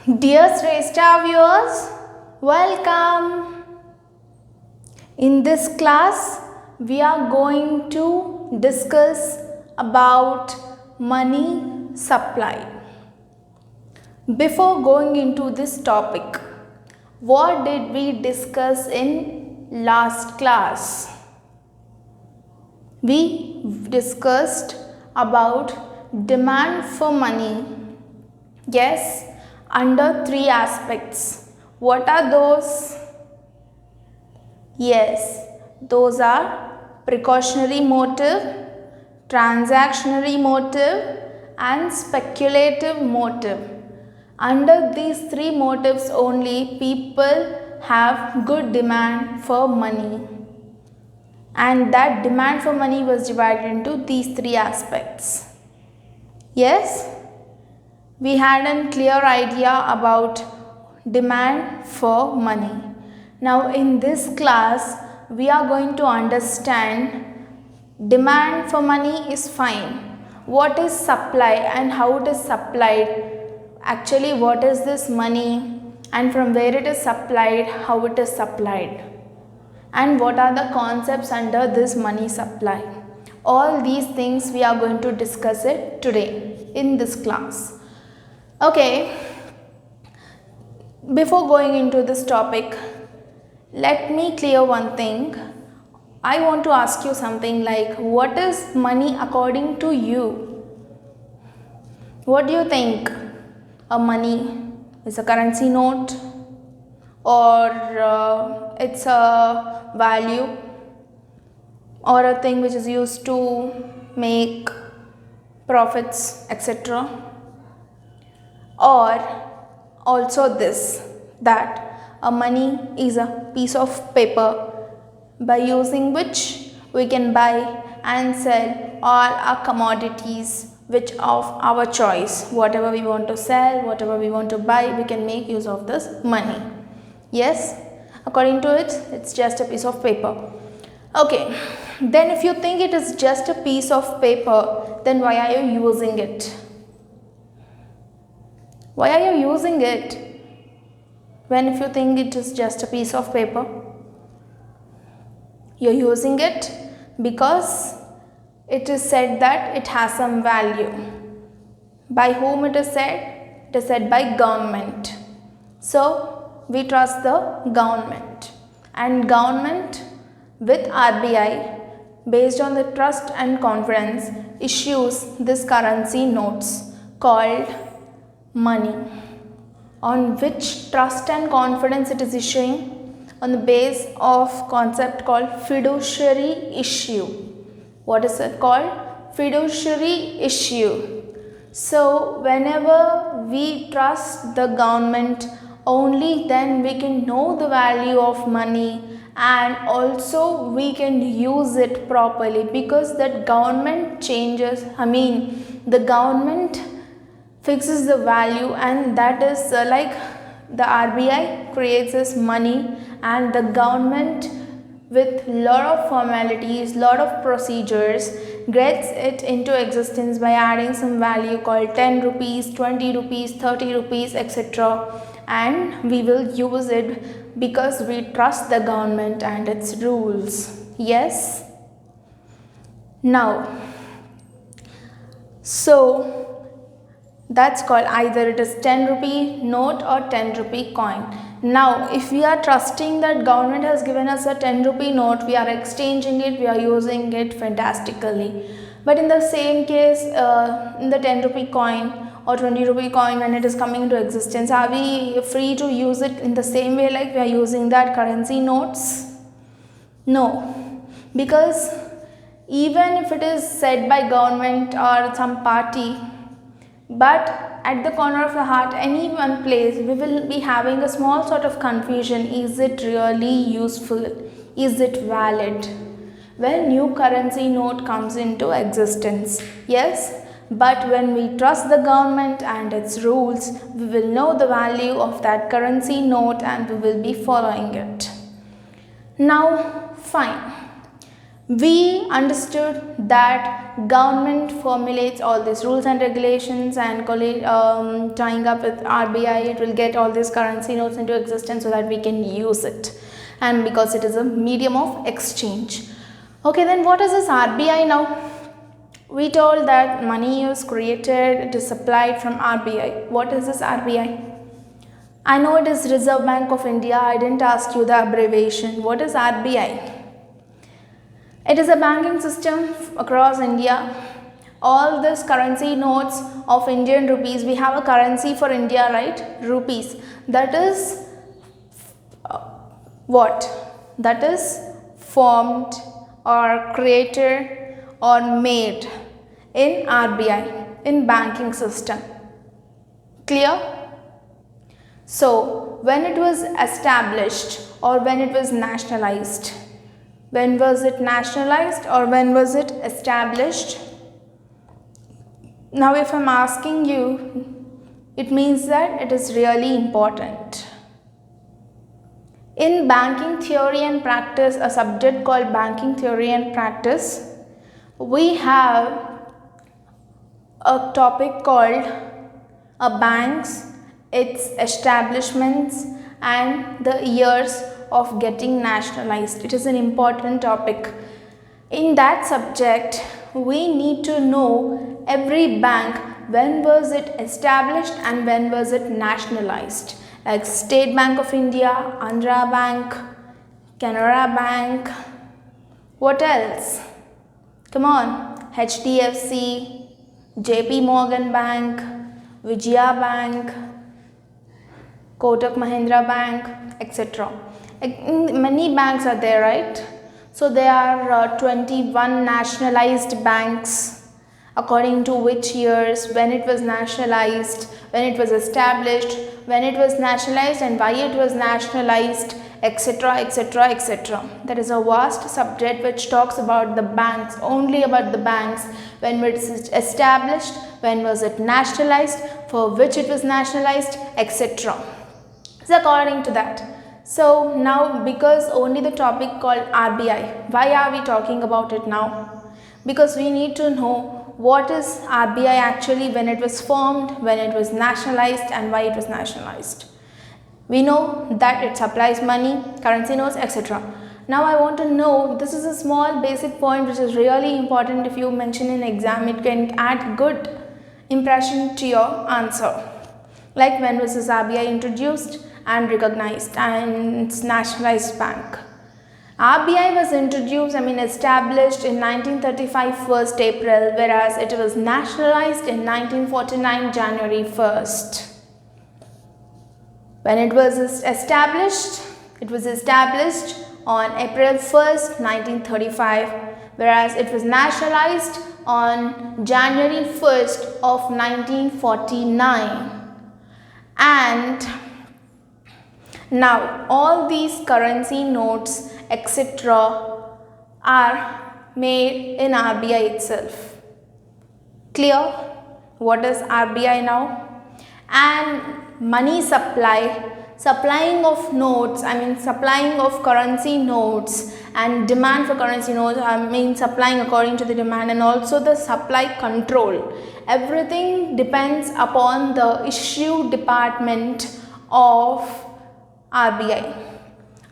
Dear Shrestha viewers, welcome. In this class, we are going to discuss about money supply. Before going into this topic, what did we discuss in last class? We discussed about demand for money. Yes, under three aspects. What are those? Yes, those are precautionary motive, transactionary motive, and speculative motive. Under these three motives only, people have good demand for money. And that demand for money was divided into these three aspects. Yes? We had a clear idea about demand for money. Now in this class, we are going to understand demand for money is fine. What is supply and how it is supplied? Actually, what is this money and from where it is supplied, how it is supplied? And what are the concepts under this money supply? All these things we are going to discuss it today in this class. Okay, before going into this topic, let me clear one thing. I want to ask you something like, what is money according to you? What do you think? A money is a currency note or it's a value or a thing which is used to make profits, etc. Or also this, that a money is a piece of paper by using which we can buy and sell all our commodities which of our choice. Whatever we want to sell, whatever we want to buy, we can make use of this money. Yes, according to it, it's just a piece of paper. Okay, then if you think it is just a piece of paper, then why are you using it? Why are you using it when if you think it is just a piece of paper? You're using it because it is said that it has some value. By whom it is said? It is said by government. So we trust the government, and government with RBI based on the trust and confidence issues this currency notes called money. On which trust and confidence it is issuing? On the base of concept called fiduciary issue. What is it called? Fiduciary issue. So whenever we trust the government, only then we can know the value of money, and also we can use it properly, because that government changes, the government fixes the value, and that is like the RBI creates this money, and the government with lot of formalities, lot of procedures gets it into existence by adding some value called 10 rupees, 20 rupees, 30 rupees, etc. And we will use it because we trust the government and its rules. Yes? Now, so that's called either it is 10 rupee note or 10 rupee coin. Now, if we are trusting that government has given us a 10 rupee note, we are exchanging it, we are using it fantastically. But in the same case, in the 10 rupee coin or 20 rupee coin, when it is coming into existence, are we free to use it in the same way like we are using that currency notes? No, because even if it is said by government or some party, but at the corner of the heart, any one place, we will be having a small sort of confusion. Is it really useful? Is it valid? When new currency note comes into existence, yes, but when we trust the government and its rules, we will know the value of that currency note and we will be following it. Now, fine. We understood that government formulates all these rules and regulations, and tying up with RBI, it will get all these currency notes into existence so that we can use it, and because it is a medium of exchange. Okay, then what is this RBI now? We told that money is created, it is supplied from RBI. What is this RBI? I know it is Reserve Bank of India. I didn't ask you the abbreviation. What is RBI? It is a banking system across India. All these currency notes of Indian rupees, we have a currency for India, right? Rupees. That is what? That is formed or created or made in RBI, in banking system. Clear? So, when it was established or when it was nationalized? When was it nationalized or when was it established? Now, if I am asking you, it means that it is really important. In banking theory and practice, a subject called banking theory and practice, we have a topic called banks, its establishments and the years of getting nationalized. It is an important topic. In that subject, we need to know every bank, when was it established and when was it nationalized. Like State Bank of India, Andhra Bank, Canara Bank, what else? Come on, HDFC, JP Morgan Bank, Vijaya Bank, Kotak Mahindra Bank, etc. Many banks are there, right? So there are 21 nationalized banks, according to which years, when it was nationalized, when it was established, when it was nationalized and why it was nationalized, etc, etc, etc. That is a vast subject which talks about the banks, only about the banks, when it was established, when was it nationalized, for which it was nationalized, etc. So according to that. So now, because only the topic called RBI, why are we talking about it now? Because we need to know what is RBI actually, when it was formed, when it was nationalized and why it was nationalized. We know that it supplies money, currency notes, etc. Now I want to know, this is a small basic point which is really important. If you mention in exam, it can add good impression to your answer. Like, when was this RBI introduced and recognized and its nationalized bank? RBI was introduced, established in 1935 1st April, whereas it was nationalized in 1949 January 1st. When it was established on April 1st, 1935, whereas it was nationalized on January 1st of 1949. And now all these currency notes, etc., are made in RBI itself. Clear? What is RBI now? And money supplying of notes, supplying of currency notes, and demand for currency notes, supplying according to the demand, and also the supply control. Everything depends upon the issue department of RBI.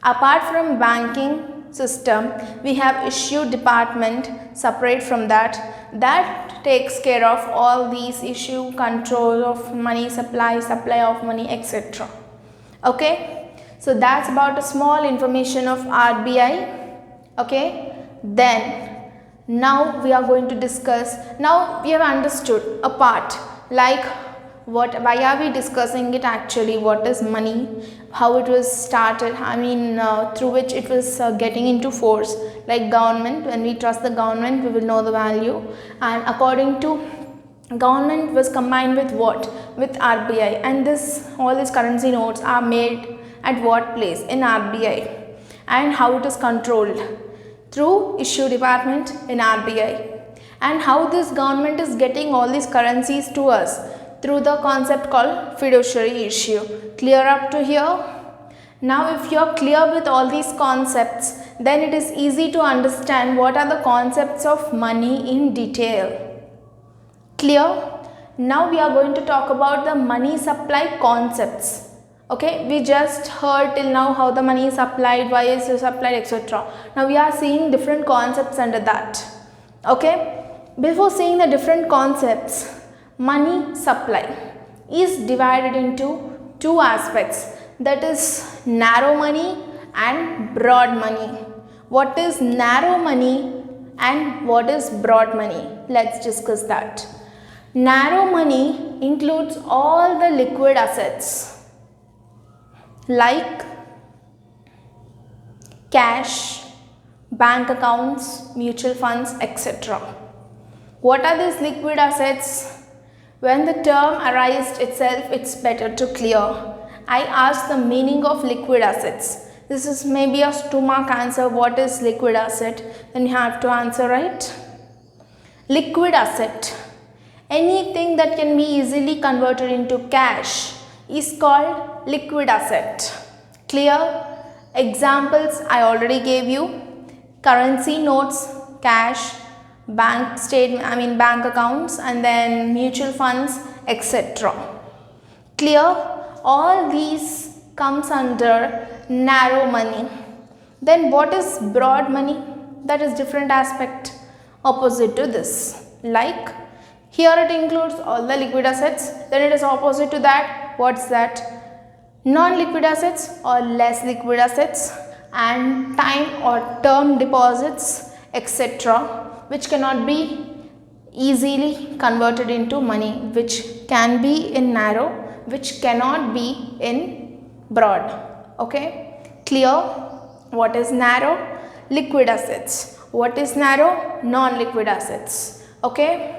Apart from banking system, we have issue department separate from that takes care of all these issue, control of money supply of money, etc. Okay, so that's about a small information of RBI. Okay, then now we are going to discuss, now we have understood a part, like why are we discussing it actually, what is money, how it was started, through which it was getting into force. Like government, when we trust the government, we will know the value, and according to government was combined with what? With RBI. And all these currency notes are made at what place? In RBI. And how it is controlled? Through issue department in RBI. And how this government is getting all these currencies to us? Through the concept called fiduciary issue. Clear up to here? Now if you are clear with all these concepts, then it is easy to understand what are the concepts of money in detail. Clear? Now we are going to talk about the money supply concepts. Okay, we just heard till now how the money is supplied, why is it supplied, etc. Now we are seeing different concepts under that. Okay, before seeing the different concepts, money supply is divided into two aspects, that is narrow money and broad money. What is narrow money and what is broad money? Let's discuss that. Narrow money includes all the liquid assets like cash, bank accounts, mutual funds, etc. What are these liquid assets? When the term arises itself, it's better to clear. I asked the meaning of liquid assets. This is maybe a 2-mark answer. What is liquid asset? Then you have to answer right. Liquid asset. Anything that can be easily converted into cash is called liquid asset. Clear? Examples I already gave you. Currency notes, cash, bank accounts, and then mutual funds, etc. Clear? All these comes under narrow money. Then what is broad money? That is different aspect opposite to this. Like here it includes all the liquid assets, then it is opposite to that. What's that? Non-liquid assets or less liquid assets and time or term deposits, etc., which cannot be easily converted into money, which can be in narrow, which cannot be in broad. Okay, clear? What is narrow? Liquid assets. What is narrow? Non-liquid assets. Okay.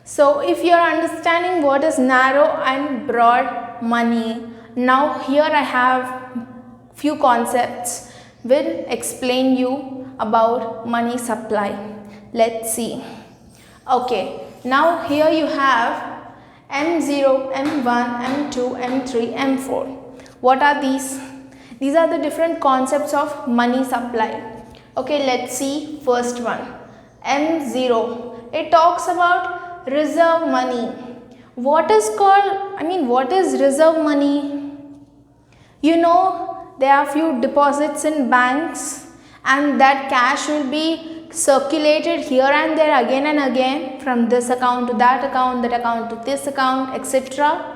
So if you are understanding what is narrow and broad money, now here I have few concepts will explain you about money supply. Let's see. Okay, now here you have M0, M1, M2, M3, M4. What are these? These are the different concepts of money supply. Okay, let's see first one. M0. It talks about reserve money. What is reserve money? You know, there are few deposits in banks and that cash will be circulated here and there again and again from this account to that account to this account, etc.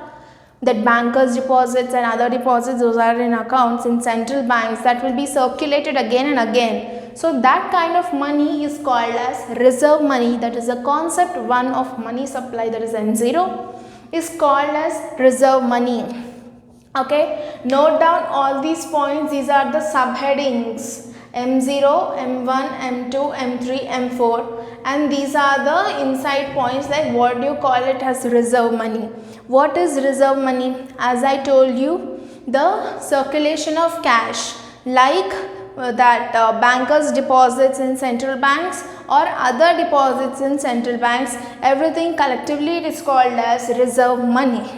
That bankers deposits and other deposits, those are in accounts in central banks that will be circulated again and again. So that kind of money is called as reserve money. That is the concept 1 of money supply, that is M0, is called as reserve money. Okay, note down all these points. These are the subheadings M0, M1, M2, M3, M4, and these are the inside points, like what do you call it as reserve money. What is reserve money? As I told you, the circulation of cash, like bankers deposits in central banks or other deposits in central banks, everything collectively it is called as reserve money.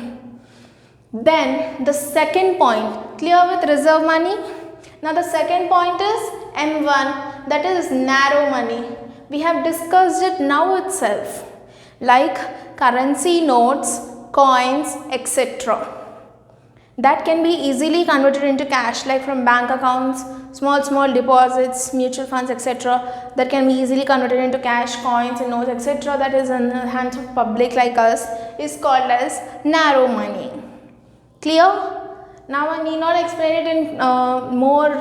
Then the second point, clear with reserve money? Now the second point is M1, that is narrow money. We have discussed it now itself, like currency notes, coins, etc. That can be easily converted into cash, like from bank accounts, small deposits, mutual funds, etc. That can be easily converted into cash, coins and notes, etc. That is in the hands of public like us, is called as narrow money. Clear? Now I need not explain it in more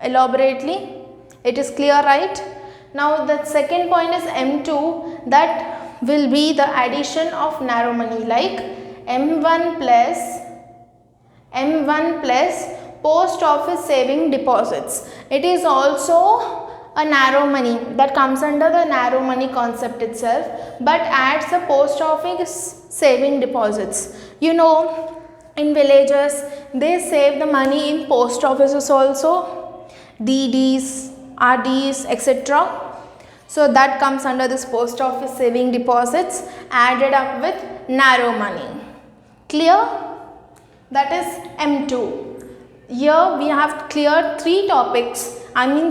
elaborately. It is clear, right? Now the second point is M2, that will be the addition of narrow money, like M1 plus post office saving deposits. It is also a narrow money that comes under the narrow money concept itself, but adds the post office saving deposits. You know, in villages they save the money in post offices also, DDs, RDs, etc. So that comes under this post office saving deposits added up with narrow money. Clear? That is M2. Here we have cleared three topics,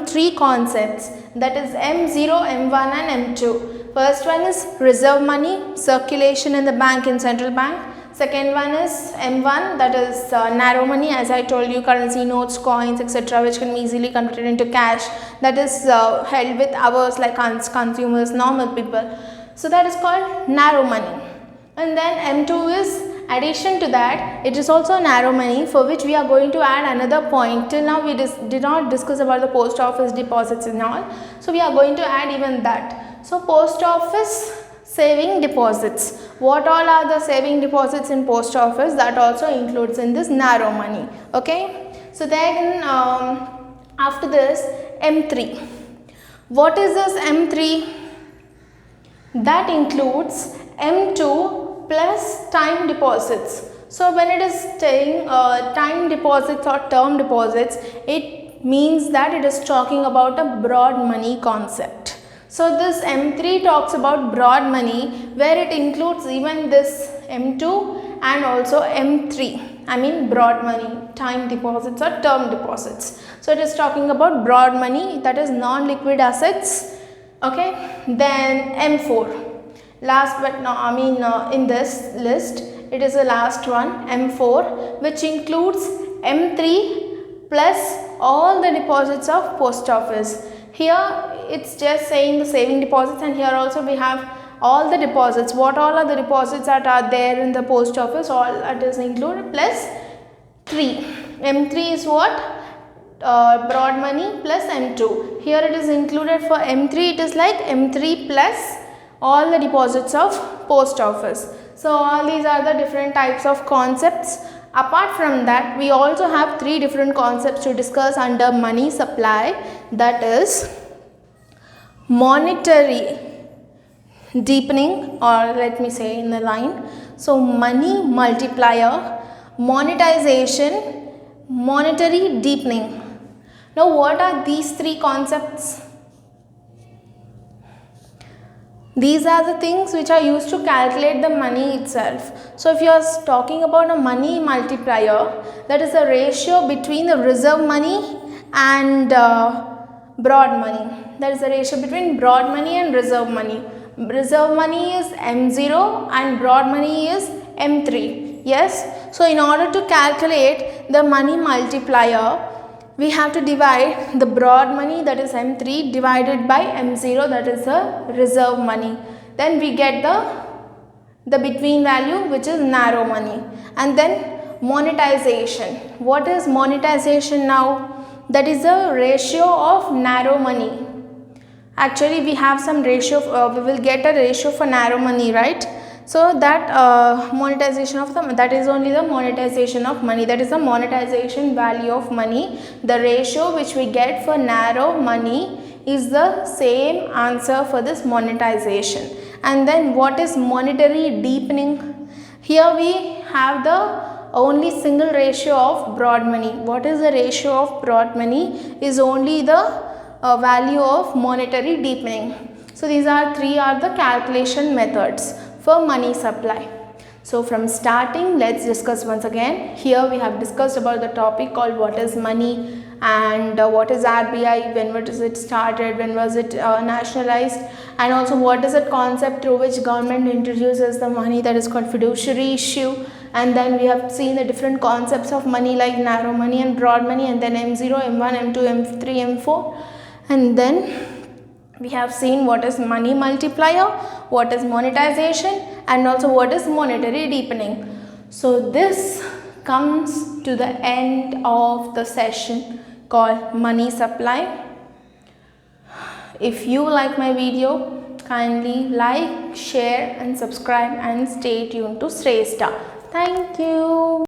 three concepts, that is M0, M1 and M2. First one is reserve money, circulation in the bank in central bank. Second one is M1, that is narrow money, as I told you, currency notes, coins, etc., which can be easily converted into cash, that is held with ours like consumers, normal people. So that is called narrow money. And then M2 is addition to that, it is also narrow money, for which we are going to add another point. Till now we did not discuss about the post office deposits and all. So we are going to add even that. So post office saving deposits. What all are the saving deposits in post office? That also includes in this narrow money. Okay. So then after this M3. What is this M3? That includes M2 plus time deposits. So when it is saying time deposits or term deposits, it means that it is talking about a broad money concept. So this M3 talks about broad money, where it includes even this M2 and also M3, broad money, time deposits or term deposits. So it is talking about broad money, that is non-liquid assets. Okay, then M4. Last but not, in this list, it is the last one, M4, which includes M3 plus all the deposits of post office. Here it's just saying the saving deposits, and here also we have all the deposits. What all are the deposits that are there in the post office, all that is included, plus 3. M3 is what? Broad money plus M2. Here it is included for M3, it is like M3 plus all the deposits of post office. So all these are the different types of concepts. Apart from that, we also have 3 different concepts to discuss under money supply, that is monetary deepening, or let me say in the line. So money multiplier, monetization, monetary deepening. Now what are these 3 concepts? These are the things which are used to calculate the money itself. So if you are talking about a money multiplier, that is a ratio between the reserve money and broad money. That is the ratio between broad money and reserve money. Reserve money is M0 and broad money is M3. Yes. So in order to calculate the money multiplier, we have to divide the broad money, that is M3, divided by M0, that is the reserve money. Then we get the between value, which is narrow money. And then monetization. What is monetization now? That is the ratio of narrow money. Actually we have some ratio, we will get a ratio for narrow money, right? So that monetization of that is only the monetization of money, that is the monetization value of money. The ratio which we get for narrow money is the same answer for this monetization. And then what is monetary deepening? Here we have the only single ratio of broad money. What is the ratio of broad money? Is only the value of monetary deepening. So these are 3 are the calculation methods for money supply. So from starting, let's discuss once again. Here we have discussed about the topic called what is money and what is RBI, when was it started, when was it nationalized, and also what is the concept through which government introduces the money, that is called fiduciary issue. And then we have seen the different concepts of money like narrow money and broad money, and then M0, M1, M2, M3, M4. And then we have seen what is money multiplier, what is monetization, and also what is monetary deepening. So this comes to the end of the session called money supply. If you like my video, kindly like, share and subscribe, and stay tuned to Shrestha. Thank you.